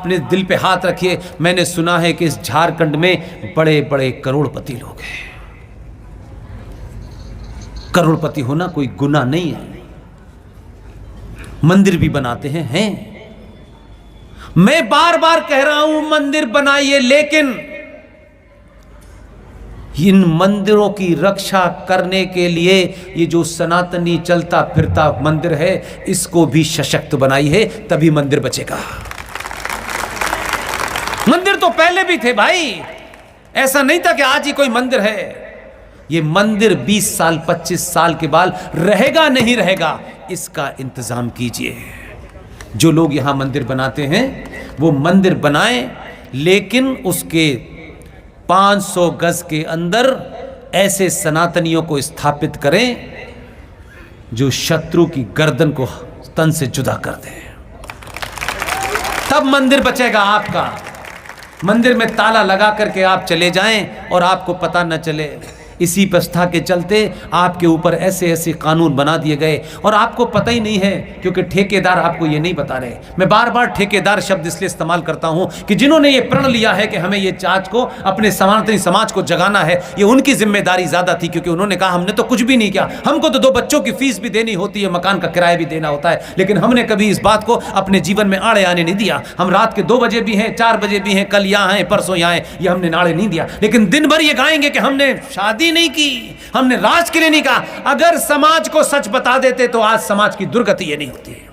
अपने दिल पे हाथ रखिए, मैंने सुना है कि इस झारखंड में बड़े बड़े करोड़पति लोग हैं। करोड़पति होना कोई गुनाह नहीं है, मंदिर भी बनाते हैं। मैं बार बार कह रहा हूं मंदिर बनाइए, लेकिन इन मंदिरों की रक्षा करने के लिए ये जो सनातनी चलता फिरता मंदिर है, इसको भी सशक्त बनाइए, तभी मंदिर बचेगा। मंदिर तो पहले भी थे भाई, ऐसा नहीं था कि आज ही कोई मंदिर है। ये मंदिर 20 साल 25 साल के बाद रहेगा नहीं रहेगा, इसका इंतजाम कीजिए। जो लोग यहां मंदिर बनाते हैं वो मंदिर बनाएं, लेकिन उसके 500 गज के अंदर ऐसे सनातनियों को स्थापित करें जो शत्रु की गर्दन को तन से जुदा कर दें, तब मंदिर बचेगा आपका। मंदिर में ताला लगा करके आप चले जाएं और आपको पता न चले। इसी व्यवस्था के चलते आपके ऊपर ऐसे ऐसे कानून बना दिए गए और आपको पता ही नहीं है, क्योंकि ठेकेदार आपको ये नहीं बता रहे। मैं बार बार ठेकेदार शब्द इसलिए इस्तेमाल करता हूं कि जिन्होंने ये प्रण लिया है कि हमें ये चाच को, अपने सनातनी समाज को जगाना है, ये उनकी जिम्मेदारी ज्यादा थी, क्योंकि उन्होंने कहा हमने तो कुछ भी नहीं किया, हमको तो 2 बच्चों की फीस भी देनी होती है, मकान का किराया भी देना होता है, लेकिन हमने कभी इस बात को अपने जीवन में आड़े आने नहीं दिया। हम रात के 2 बजे भी हैं, 4 बजे भी हैं, कल यहाँ हैं, परसों यहाँ हैं, ये हमने नाड़े नहीं दिया। लेकिन दिन भर ये गाएंगे कि हमने शादी नहीं की, हमने राज के लिए नहीं कहा। अगर समाज को सच बता देते तो आज समाज की दुर्गति ये नहीं होती है।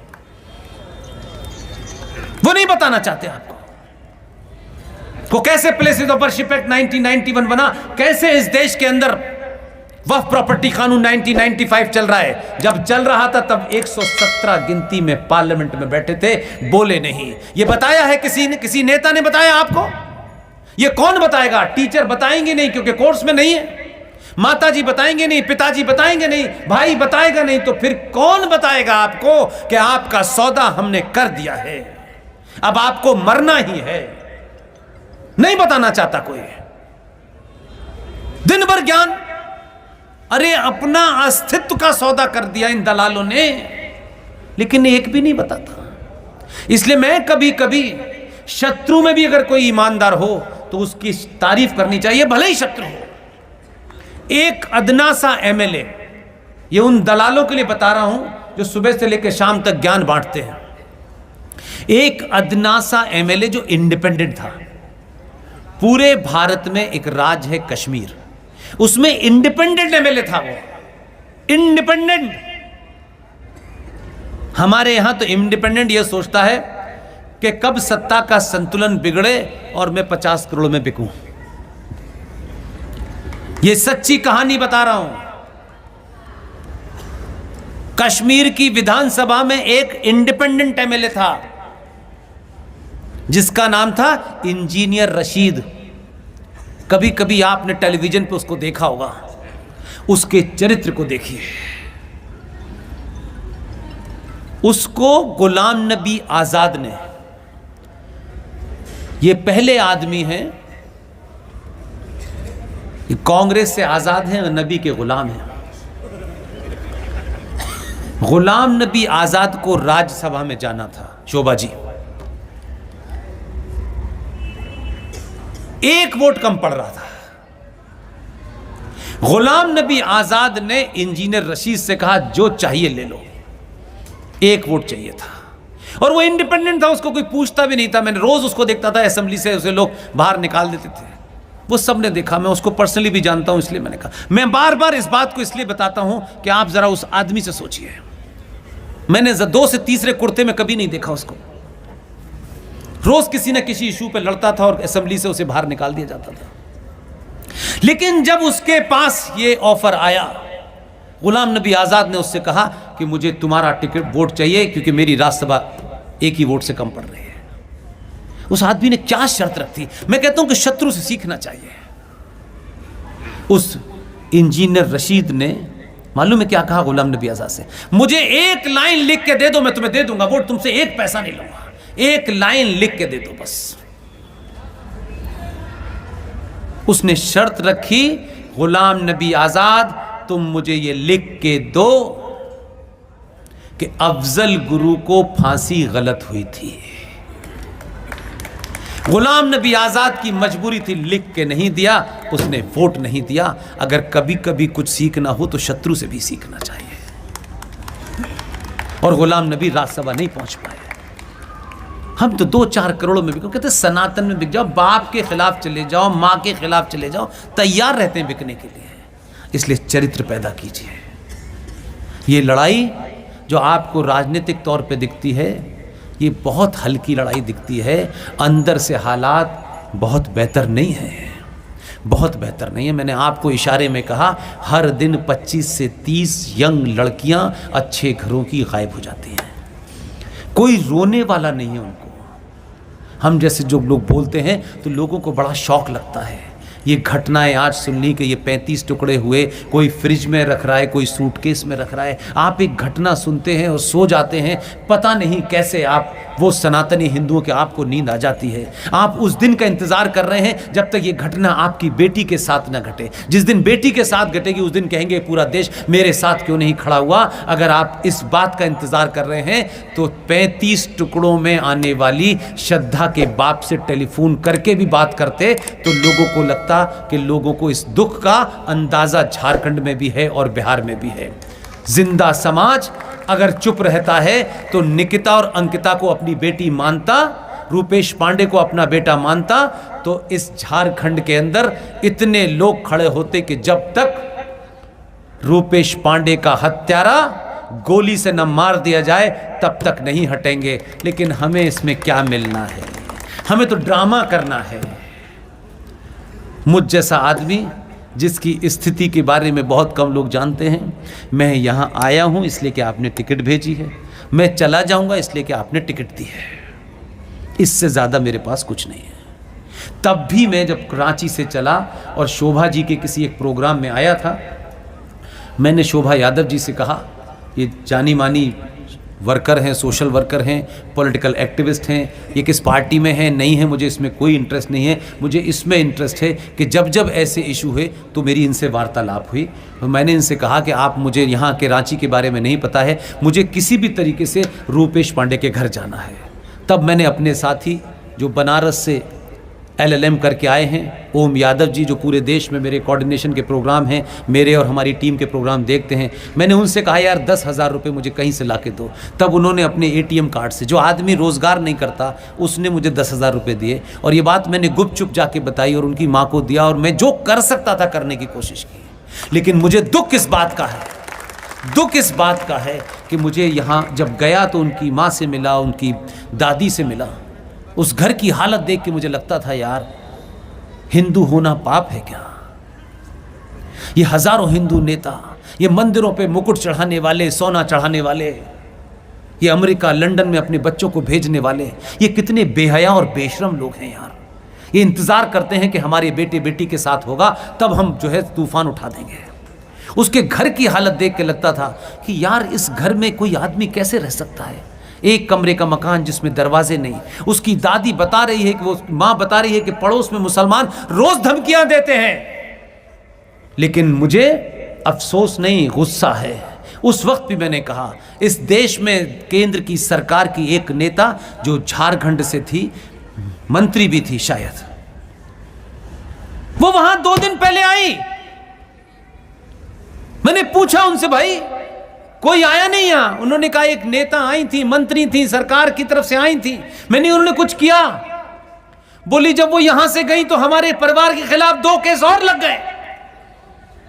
वो नहीं बताना चाहते आपको। वो कैसे प्लेसेस ऑफ वर्शिप एक्ट 1991 बना, कैसे इस देश के अंदर वक्फ प्रॉपर्टी कानून 1995 चल रहा है। जब चल रहा था तब 117 गिनती में पार्लियामेंट में बैठे थे, बोले नहीं। ये बताया है किसी ने, किसी नेता ने बताया आपको? ये कौन बताएगा? टीचर बताएंगे नहीं, क्योंकि कोर्स में नहीं है। माताजी बताएंगे नहीं, पिताजी बताएंगे नहीं, भाई बताएगा नहीं, तो फिर कौन बताएगा आपको कि आपका सौदा हमने कर दिया है, अब आपको मरना ही है? नहीं बताना चाहता कोई। दिन भर ज्ञान, अरे अपना अस्तित्व का सौदा कर दिया इन दलालों ने, लेकिन एक भी नहीं बताता। इसलिए मैं कभी कभी शत्रु में भी अगर कोई ईमानदार हो तो उसकी तारीफ करनी चाहिए, भले ही शत्रु हो। एक अदना सा एमएलए, ये उन दलालों के लिए बता रहा हूं जो सुबह से लेकर शाम तक ज्ञान बांटते हैं। एक अदना सा एमएलए जो इंडिपेंडेंट था, पूरे भारत में एक राज्य है कश्मीर, उसमें इंडिपेंडेंट एमएलए था, वो इंडिपेंडेंट। हमारे यहां तो इंडिपेंडेंट ये सोचता है कि कब सत्ता का संतुलन बिगड़े और मैं 50 करोड़ में बिकूं। ये सच्ची कहानी बता रहा हूं। कश्मीर की विधानसभा में एक इंडिपेंडेंट एमएलए था जिसका नाम था इंजीनियर रशीद। कभी कभी आपने टेलीविजन पे उसको देखा होगा, उसके चरित्र को देखिए। उसको गुलाम नबी आजाद ने, ये पहले आदमी हैं, कांग्रेस से आजाद हैं और नबी के गुलाम हैं। गुलाम नबी आजाद को राज्यसभा में जाना था, शोभा जी, 1 वोट कम पड़ रहा था। गुलाम नबी आजाद ने इंजीनियर रशीद से कहा जो चाहिए ले लो, 1 वोट चाहिए था। और वो इंडिपेंडेंट था, उसको कोई पूछता भी नहीं था। मैंने रोज उसको देखता था, असेंबली से उसे लोग बाहर निकाल देते थे। वो सबने देखा, मैं उसको पर्सनली भी जानता हूं, इसलिए मैंने कहा। मैं बार बार इस बात को इसलिए बताता हूं कि आप जरा उस आदमी से सोचिए। मैंने 2 से तीसरे कुर्ते में कभी नहीं देखा उसको। रोज किसी न किसी इशू पे लड़ता था और असेंबली से उसे बाहर निकाल दिया जाता था। लेकिन जब उसके पास ये ऑफर आया, गुलाम नबी आजाद ने उससे कहा कि मुझे तुम्हारा टिकट वोट चाहिए, क्योंकि मेरी राज्यसभा 1 ही वोट से कम पड़ रही है। उस आदमी ने क्या शर्त रखी? मैं कहता हूं कि शत्रु से सीखना चाहिए। उस इंजीनियर रशीद ने मालूम है क्या कहा गुलाम नबी आजाद से? मुझे 1 लाइन लिख के दे दो, मैं तुम्हें दे दूंगा वोट, तुमसे 1 पैसा नहीं लूंगा, 1 लाइन लिख के दे दो बस। उसने शर्त रखी, गुलाम नबी आजाद तुम मुझे ये लिख के दो कि अफजल गुरु को फांसी गलत हुई थी। गुलाम नबी आज़ाद की मजबूरी थी, लिख के नहीं दिया, उसने वोट नहीं दिया। अगर कभी कभी कुछ सीखना हो तो शत्रु से भी सीखना चाहिए। और गुलाम नबी राज्यसभा नहीं पहुंच पाए। हम तो 2-4 करोड़ में बिको, कहते सनातन में बिक जाओ, बाप के खिलाफ चले जाओ, माँ के खिलाफ चले जाओ, तैयार रहते हैं बिकने के लिए। इसलिए चरित्र पैदा कीजिए। ये लड़ाई जो आपको राजनीतिक तौर पे दिखती है, ये बहुत हल्की लड़ाई दिखती है। अंदर से हालात बहुत बेहतर नहीं है, बहुत बेहतर नहीं है। मैंने आपको इशारे में कहा, हर दिन 25 से 30 यंग लड़कियां अच्छे घरों की गायब हो जाती हैं। कोई रोने वाला नहीं है उनको। हम जैसे जो लोग बोलते हैं तो लोगों को बड़ा शौक लगता है। ये घटनाएं आज सुननी कि ये 35 टुकड़े हुए, कोई फ्रिज में रख रहा है, कोई सूटकेस में रख रहा है। आप एक घटना सुनते हैं और सो जाते हैं, पता नहीं कैसे आप वो सनातनी हिंदुओं के आपको नींद आ जाती है। आप उस दिन का इंतजार कर रहे हैं जब तक ये घटना आपकी बेटी के साथ ना घटे। जिस दिन बेटी के साथ घटेगी उस दिन कहेंगे पूरा देश मेरे साथ क्यों नहीं खड़ा हुआ। अगर आप इस बात का इंतजार कर रहे हैं तो 35 टुकड़ों में आने वाली श्रद्धा के बाप से टेलीफोन करके भी बात करते तो लोगों को लगता कि लोगों को इस दुख का अंदाजा झारखंड में भी है और बिहार में भी है। जिंदा समाज अगर चुप रहता है तो निकिता और अंकिता को अपनी बेटी मानता, रूपेश पांडे को अपना बेटा मानता, तो इस झारखंड के अंदर इतने लोग खड़े होते कि जब तक रूपेश पांडे का हत्यारा गोली से न मार दिया जाए तब तक नहीं हटेंगे। लेकिन हमें इसमें क्या मिलना है, हमें तो ड्रामा करना है। मुझ जैसा आदमी जिसकी स्थिति के बारे में बहुत कम लोग जानते हैं, मैं यहाँ आया हूँ इसलिए कि आपने टिकट भेजी है, मैं चला जाऊँगा इसलिए कि आपने टिकट दी है, इससे ज़्यादा मेरे पास कुछ नहीं है। तब भी मैं जब कराची से चला और शोभा जी के किसी एक प्रोग्राम में आया था, मैंने शोभा यादव जी से कहा, ये जानी मानी वर्कर हैं, सोशल वर्कर हैं, पॉलिटिकल एक्टिविस्ट हैं, ये किस पार्टी में हैं नहीं है, मुझे इसमें कोई इंटरेस्ट नहीं है। मुझे इसमें इंटरेस्ट है कि जब जब ऐसे इशू हुए तो मेरी इनसे वार्तालाप हुई। तो मैंने इनसे कहा कि आप मुझे यहाँ के रांची के बारे में नहीं पता है, मुझे किसी भी तरीके से रूपेश पांडे के घर जाना है। तब मैंने अपने साथी जो बनारस से LLM करके आए हैं, ओम यादव जी, जो पूरे देश में मेरे कोऑर्डिनेशन के प्रोग्राम हैं, मेरे और हमारी टीम के प्रोग्राम देखते हैं, मैंने उनसे कहा यार 10,000 रुपये मुझे कहीं से ला के दो। तब उन्होंने अपने ATM कार्ड से, जो आदमी रोज़गार नहीं करता उसने मुझे 10,000 रुपये दिए। और ये बात मैंने गुपचुप जाके बताई और उनकी माँ को दिया, और मैं जो कर सकता था करने की कोशिश की। लेकिन मुझे दुख इस बात का है, दुख इस बात का है कि मुझे यहाँ जब गया तो उनकी माँ से मिला, उनकी दादी से मिला, उस घर की हालत देख के मुझे लगता था यार हिंदू होना पाप है क्या। ये हजारों हिंदू नेता, ये मंदिरों पे मुकुट चढ़ाने वाले, सोना चढ़ाने वाले, ये अमेरिका लंदन में अपने बच्चों को भेजने वाले, ये कितने बेहया और बेशरम लोग हैं यार। ये इंतजार करते हैं कि हमारे बेटे बेटी के साथ होगा तब हम जो है तूफान उठा देंगे। उसके घर की हालत देख के लगता था कि यार इस घर में कोई आदमी कैसे रह सकता है। एक कमरे का मकान जिसमें दरवाजे नहीं। उसकी दादी बता रही है कि वो माँ बता रही है कि पड़ोस में मुसलमान रोज धमकियां देते हैं। लेकिन मुझे अफसोस नहीं, गुस्सा है। उस वक्त भी मैंने कहा इस देश में केंद्र की सरकार की एक नेता जो झारखंड से थी, मंत्री भी थी शायद, वो वहां 2 दिन पहले आई। मैंने पूछा उनसे भाई कोई आया नहीं यहाँ? उन्होंने कहा एक नेता आई थी, मंत्री थी, सरकार की तरफ से आई थी, मैंने उन्होंने कुछ किया। बोली जब वो यहां से गई तो हमारे परिवार के खिलाफ 2 केस और लग गए।